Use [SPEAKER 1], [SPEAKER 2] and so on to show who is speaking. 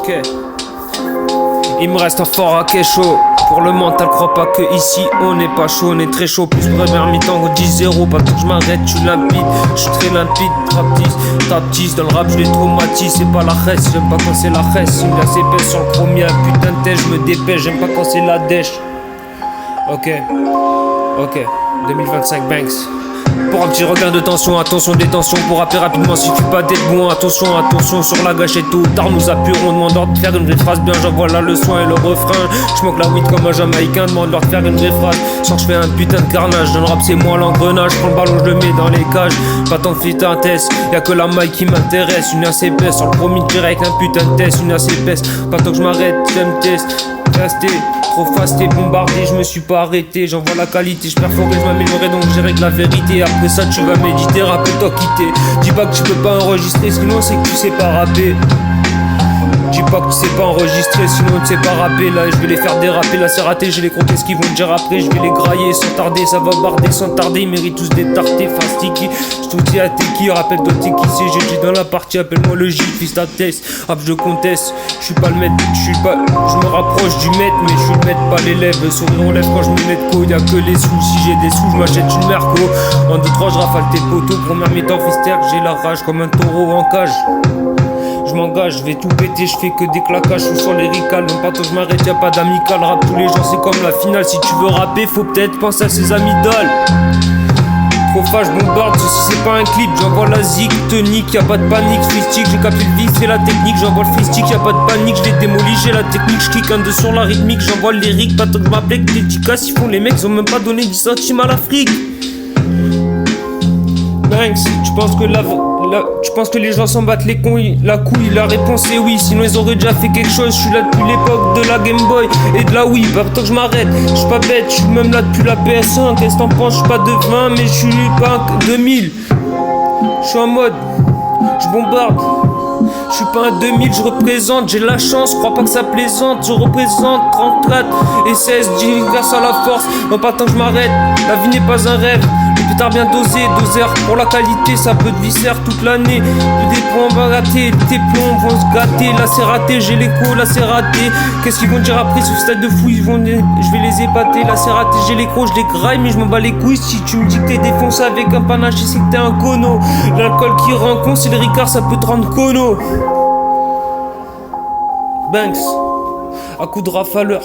[SPEAKER 1] Ok. Il me reste un fort à chaud. Pour le mental, crois pas que ici on n'est pas chaud, on est très chaud. Plus première mi-temps, 10-0, pas tout que je m'arrête, je suis limpide. Je suis très limpide, traptise. Dans le rap, je les traumatise, c'est pas la reste. J'aime pas quand c'est la reste. Une glace épaisse sur le premier, un putain de tête, je me dépêche. J'aime pas quand c'est la dèche. Ok, 2025 Banks. Pour un petit regain de tension, attention détention. Pour rappeler rapidement, suffit pas d'être bon. Attention sur la gâchette. Tôt ou tard nous appuierons. Demande-leur de faire une vraie phrase bien. J'envoie là le soin et le refrain. Je manque la weed comme un jamaïcain. Demande-leur de faire une vraie phrase. Sans que je fais un putain de carnage. Dans le rap c'est moi l'engrenage. Prends le ballon, je le mets dans les cages. Pas tant de fit un test. Y'a que la maille qui m'intéresse. Une assez épaisse. Sans le promis direct, un putain de test. Une assez épaisse. Pas tant que je m'arrête, j'aime test. Resté, trop fasté, bombardé, je me suis pas arrêté. J'envoie la qualité, je perforais, je m'améliorais, donc je règle la vérité. Après ça tu vas méditer, rappelle-toi quitter. Dis pas que tu peux pas enregistrer, sinon c'est que tu sais pas rapper. Dis pas que tu sais pas enregistrer, sinon tu sais pas rapper. Là je vais les faire déraper, là c'est raté. Je les compter ce qu'ils vont dire après, je vais les grailler sans tarder. Ça va barder sans tarder, ils méritent tous des tartés. Fastiki, je te dis à t'es qui, rappelle-toi t'es qui c'est. J'ai dit dans la partie, appelle-moi le J, fils ta test. Rap je conteste, je suis pas le maître, je me rapproche du maître, mais je suis le maître pas l'élève. Sourire aux lèvres quand je me mets de code, y'a que les sous. Si j'ai des sous, je m'achète une Merco. En 2-3 je rafale tes poteaux, première mi-temps fister, j'ai la rage comme un taureau en cage. Je m'engage, je vais tout péter, je fais que des claquages, je suis sur les ricales, même pas tant je m'arrête, y'a pas d'amical. Rap tous les jours c'est comme la finale, si tu veux rapper faut peut-être penser à ses amidoles. Trop fâche, bombarde, ceci c'est pas un clip, j'envoie la zig, tonique, y'a pas de panique, freestick, j'ai capté le vif, c'est la technique, j'envoie le freestick, y'a pas de panique, je les démolis, j'ai la technique, je kick un 2 sur la rythmique, j'envoie le lyrique, pas tant que je m'appelle que dédicace, ils font les mecs, ils ont même pas donné 10 centimes à l'Afrique. Banks, tu penses que les gens s'en battent la couille, la réponse est oui, sinon ils auraient déjà fait quelque chose. Je suis là depuis l'époque de la Game Boy et de la Wii, pas tant que je m'arrête, je suis pas bête, je suis même là depuis la PS1. Qu'est-ce que t'en penses, je suis pas de 20 mais je suis pas 2000. Je suis en mode, je bombarde. Je suis pas un 2000, je représente, j'ai la chance, crois pas que ça plaisante. Je représente 34 et 16, grâce à la force. Non pas tant que je m'arrête, la vie n'est pas un rêve. Le pétard bien dosé, doseur pour la qualité, ça peut te viscère toute l'année. Plus des points, on va rater, tes plombs vont se gâter. Là c'est raté, j'ai l'écho, là c'est raté. Qu'est-ce qu'ils vont dire après ce stade de fou, je vais les épater. Là c'est raté, j'ai l'écho, je les graille, mais je m'en bats les couilles. Si tu me dis que t'es défoncé avec un panache, c'est que t'es un cono. L'alcool qui rend con, c'est le Ricard, ça peut te rendre cono. Banks, à coup de rafaleur.